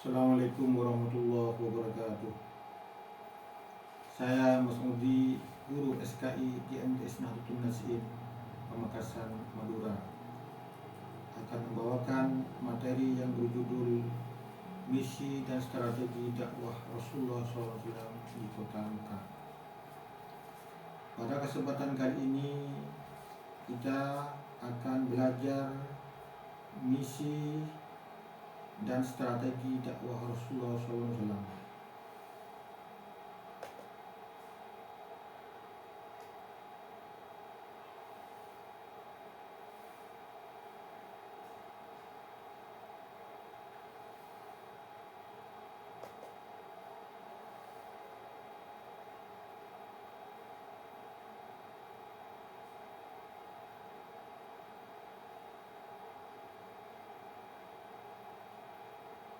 Assalamualaikum warahmatullahi wabarakatuh. Saya Mas Udi, guru SKI GMTS Nahdlatul Nasiin, Pamekasan, Madura, akan membawakan materi yang berjudul Misi dan Strategi Dakwah Rasulullah SAW di Kota Mekah. Pada kesempatan kali ini kita akan belajar misi dan strategi dakwah Rasulullah SAW.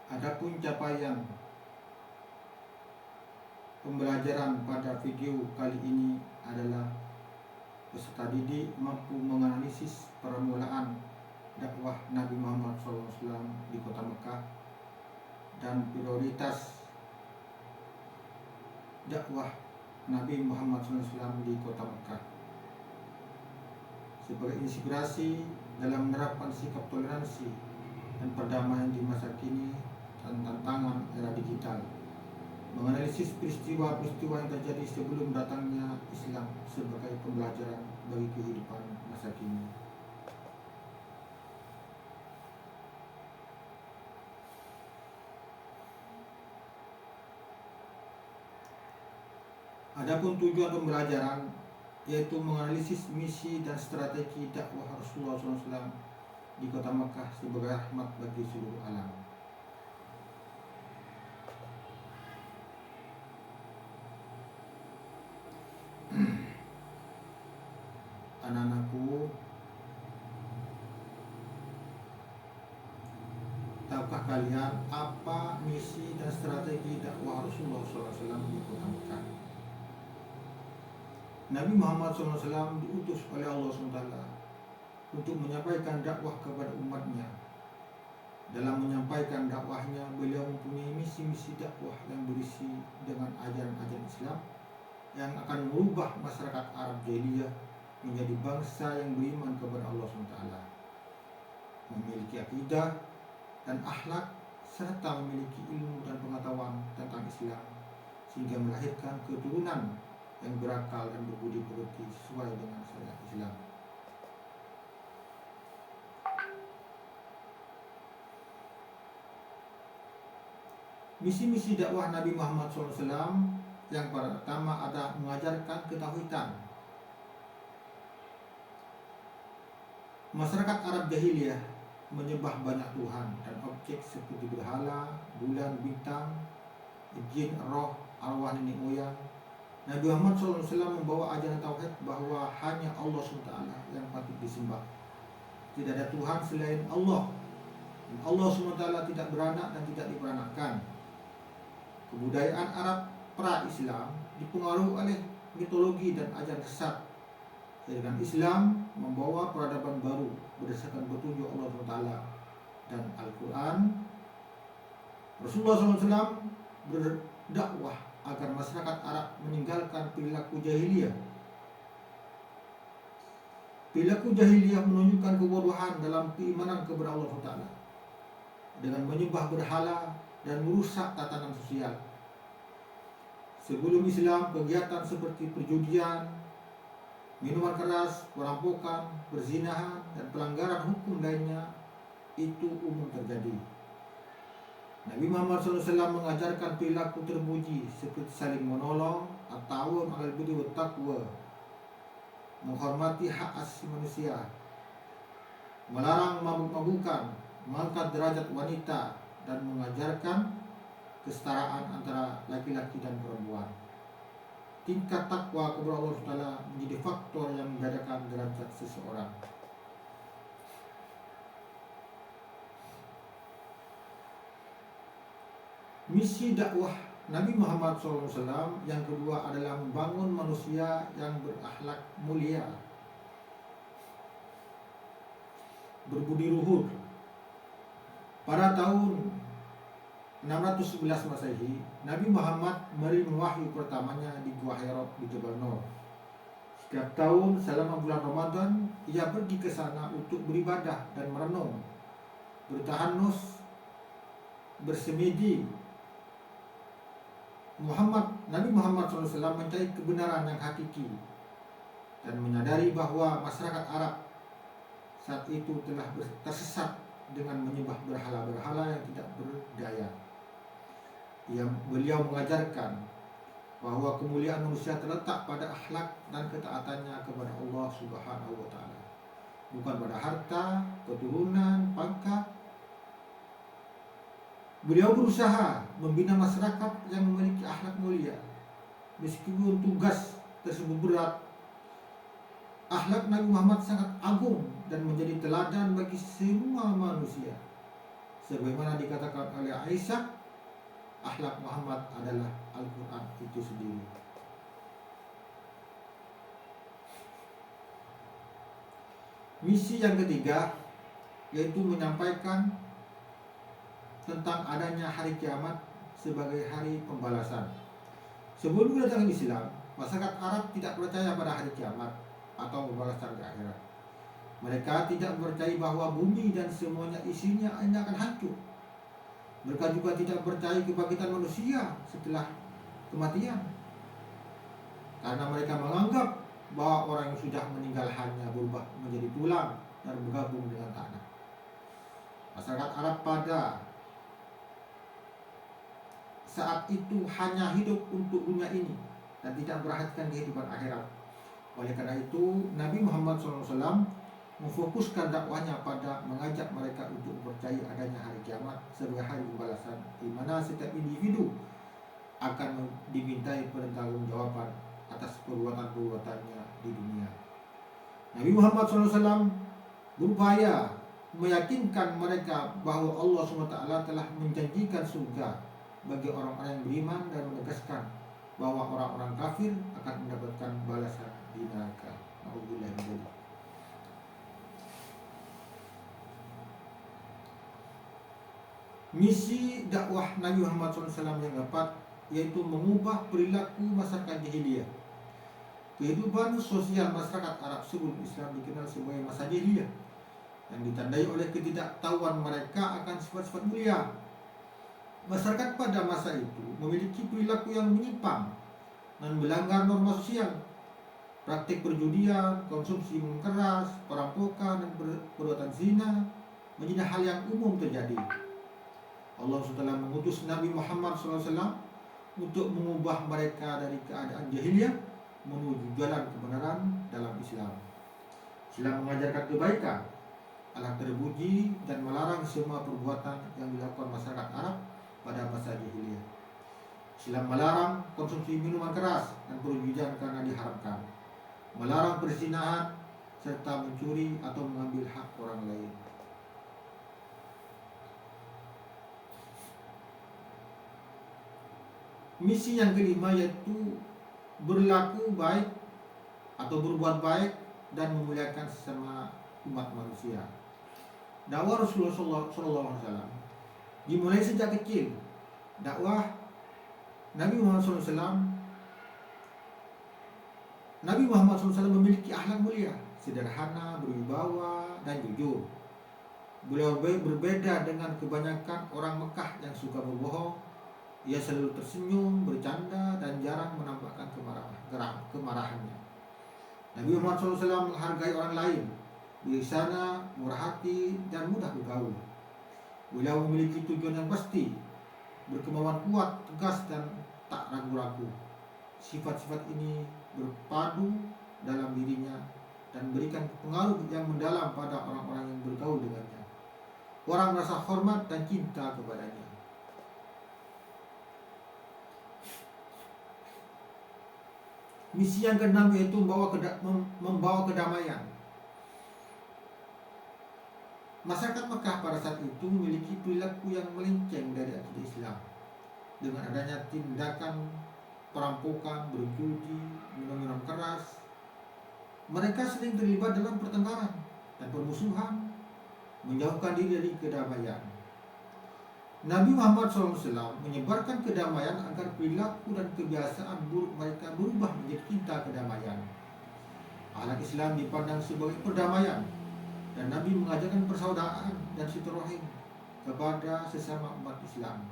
Adapun capaian pembelajaran pada video kali ini adalah peserta didik mampu menganalisis permulaan dakwah Nabi Muhammad SAW di Kota Mekah dan prioritas dakwah Nabi Muhammad SAW di Kota Mekah sebagai inspirasi dalam menerapkan sikap toleransi dan perdamaian di masa kini dan tantangan era digital, menganalisis peristiwa-peristiwa yang terjadi sebelum datangnya Islam sebagai pembelajaran bagi kehidupan masa kini. Adapun tujuan pembelajaran yaitu menganalisis misi dan strategi dakwah Rasulullah SAW di Kota Mekah sebagai rahmat bagi seluruh alam. Anak-anakku, tahukah kalian apa misi dan strategi dakwah Rasulullah SAW di Kota Mekah? Nabi Muhammad SAW diutus oleh Allah SWT untuk menyampaikan dakwah kepada umatnya. Dalam menyampaikan dakwahnya, beliau mempunyai misi-misi dakwah yang berisi dengan ajaran-ajaran Islam yang akan merubah masyarakat Arab jahiliyah menjadi bangsa yang beriman kepada Allah SWT, memiliki akidah dan akhlak, serta memiliki ilmu dan pengetahuan tentang Islam, sehingga melahirkan keturunan yang berakal dan berbudi pekerti sesuai dengan syariat Islam. Misi-misi dakwah Nabi Muhammad SAW yang pertama ada mengajarkan ketauhidan. Masyarakat Arab jahiliyah menyembah banyak Tuhan dan objek seperti berhala, bulan, bintang, jin, roh, arwah nenek moyang. Nabi Muhammad SAW membawa ajaran tauhid bahwa hanya Allah SWT yang patut disembah. Tidak ada Tuhan selain Allah. Dan Allah SWT tidak beranak dan tidak diperanakkan. Kebudayaan Arab pra-Islam dipengaruhi oleh mitologi dan ajaran sesat. Sedangkan Islam membawa peradaban baru berdasarkan petunjuk Allah SWT dan Al-Quran. Rasulullah SAW berdakwah agar masyarakat Arab meninggalkan perilaku jahiliyah. Perilaku jahiliyah menunjukkan kebodohan dalam keimanan kepada Allah SWT dengan menyembah berhala dan merusak tatanan sosial. Sebelum Islam, kegiatan seperti perjudian, minuman keras, perampokan, perzinahan, dan pelanggaran hukum lainnya itu umum terjadi. Nabi Muhammad SAW mengajarkan perilaku terpuji seperti saling menolong, at-ta'awun 'alal birri wat taqwa, menghormati hak asasi manusia, melarang mabuk-mabukan, mengangkat derajat wanita, dan mengajarkan kesetaraan antara laki-laki dan perempuan. Tingkat takwa kepada Allah SWT menjadi faktor yang membedakan derajat seseorang. Misi dakwah Nabi Muhammad SAW yang kedua adalah membangun manusia yang berakhlak mulia, berbudi luhur. Pada tahun 611 Masehi, Nabi Muhammad menerima wahyu pertamanya di Gua Hira di Jabal Nur. Setiap tahun selama bulan Ramadan, ia pergi ke sana untuk beribadah dan merenung, bertahanus, bersemedi. Nabi Muhammad SAW mencari kebenaran yang hakiki dan menyadari bahwa masyarakat Arab saat itu telah tersesat dengan menyembah berhala-berhala yang tidak berdaya. Beliau mengajarkan bahwa kemuliaan manusia terletak pada akhlak dan ketaatannya kepada Allah Subhanahu wa taala, bukan pada harta, keturunan, pangkat. Beliau berusaha membina masyarakat yang memiliki akhlak mulia. Meskipun tugas tersebut berat, akhlak Nabi Muhammad sangat agung dan menjadi teladan bagi semua manusia. Sebagaimana dikatakan oleh Aisyah, akhlak Muhammad adalah Al-Quran itu sendiri. Misi yang ketiga yaitu menyampaikan tentang adanya hari kiamat sebagai hari pembalasan. Sebelum kedatangan Islam, masyarakat Arab tidak percaya pada hari kiamat atau pembalasan di akhirat. Mereka tidak percaya bahwa bumi dan semuanya isinya hanya akan hancur. Mereka juga tidak percaya kebangkitan manusia setelah kematian, karena mereka menganggap bahwa orang yang sudah meninggal hanya berubah menjadi tulang dan bergabung dengan tanah. Masyarakat Arab pada saat itu hanya hidup untuk dunia ini dan tidak memperhatikan kehidupan akhirat. Oleh karena itu, Nabi Muhammad SAW memfokuskan dakwahnya pada mengajak mereka untuk percaya adanya hari kiamat sebagai hari pembalasan, di mana setiap individu akan dimintai pertanggungjawaban atas perbuatan-perbuatannya di dunia. Nabi Muhammad SAW berupaya meyakinkan mereka bahwa Allah SWT telah menjanjikan surga bagi orang-orang yang beriman dan menegaskan bahwa orang-orang kafir akan mendapatkan balasan di neraka. Alhamdulillah. Misi dakwah Nabi Muhammad SAW yang keempat yaitu mengubah perilaku masyarakat jahiliyah. Kehidupan sosial masyarakat Arab sebelum Islam dikenal sebagai masa jahiliyah yang ditandai oleh ketidaktahuan mereka akan sifat-sifat mulia. Masyarakat pada masa itu memiliki perilaku yang menyimpang dan melanggar norma sosial. Praktik perjudian, konsumsi minuman keras, perampokan, dan perbuatan zina menjadi hal yang umum terjadi. Allah SWT mengutus Nabi Muhammad SAW untuk mengubah mereka dari keadaan jahiliyah menuju jalan kebenaran dalam Islam. Islam mengajarkan kebaikan, Allah terpuji, dan melarang semua perbuatan yang dilakukan masyarakat Arab pada masa jahiliyah. Islam melarang konsumsi minuman keras dan perjudian karena diharamkan, melarang perzinahan serta mencuri atau mengambil hak orang lain. Misi yang kelima yaitu berlaku baik atau berbuat baik dan memuliakan sesama umat manusia. Dakwah Rasulullah SAW dimulai sejak kecil. Dakwah Nabi Muhammad SAW memiliki akhlak mulia, sederhana, berwibawa, dan jujur. Beliau berbeda dengan kebanyakan orang Mekah yang suka berbohong. Ia selalu tersenyum, bercanda, dan jarang menampakkan kemarahannya. Nabi Muhammad SAW menghargai orang lain, bijaksana, murah hati, dan mudah bergaul. Beliau memiliki tujuan yang pasti, berkemauan kuat, tegas, dan tak ragu-ragu. Sifat-sifat ini berpadu dalam dirinya dan berikan pengaruh yang mendalam pada orang-orang yang bergaul dengannya. Orang merasa hormat dan cinta kepadanya. Misi yang keenam yaitu membawa kedamaian. Masyarakat Mekah pada saat itu memiliki perilaku yang melenceng dari akidah Islam. Dengan adanya tindakan perampokan, berjudi, minum keras, mereka sering terlibat dalam pertengkaran dan permusuhan, menjauhkan diri dari kedamaian. Nabi Muhammad SAW menyebarkan kedamaian agar perilaku dan kebiasaan buruk mereka berubah menjadi cinta kedamaian. Akhlak Islam dipandang sebagai perdamaian, dan Nabi mengajarkan persaudaraan dan silaturahim kepada sesama umat Islam.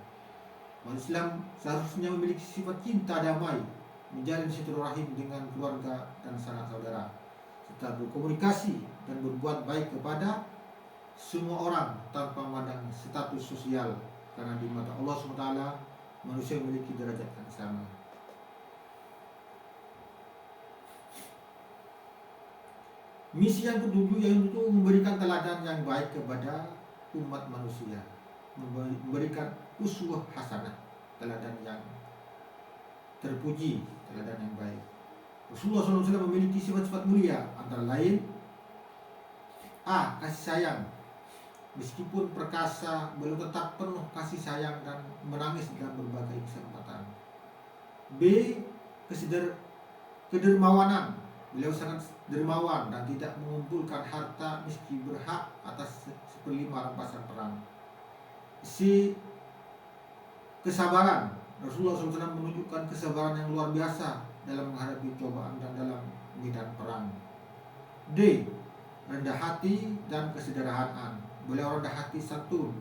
Umat Islam seharusnya memiliki sifat cinta damai, menjalin silaturahim dengan keluarga dan sanak saudara, serta berkomunikasi dan berbuat baik kepada semua orang tanpa memandang status sosial, karena di mata Allah SWT manusia memiliki derajat yang sama. Misi yang ketujuh yaitu memberikan teladan yang baik kepada umat manusia, memberikan uswah hasanah, teladan yang terpuji, teladan yang baik. Rasulullah SAW memiliki sifat-sifat mulia, antara lain A. Kasih sayang. Meskipun perkasa, beliau tetap penuh kasih sayang dan menangis dalam berbagai kesempatan. B. Kedermawanan. Beliau sangat dermawan dan tidak mengumpulkan harta meski berhak atas 1/5 rampasan perang. C. Kesabaran. Rasulullah SAW menunjukkan kesabaran yang luar biasa dalam menghadapi cobaan dan dalam medan perang. D. Rendah hati dan kesederhanaan. Beliau rendah hati, santun,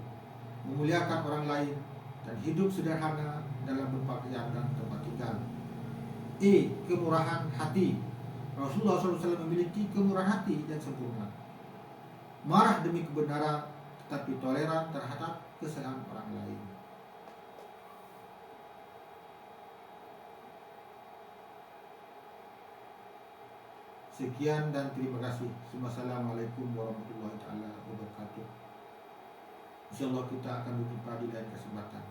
memuliakan orang lain, dan hidup sederhana dalam berpakaian dan tempat tinggal. E. Kemurahan hati. Rasulullah SAW memiliki kemurahan hati yang sempurna, marah demi kebenaran, tetapi toleran terhadap kesalahan orang lain. Sekian dan terima kasih. Wassalamualaikum warahmatullahi wabarakatuh. Insyaallah kita akan berjumpa di lain kesempatan.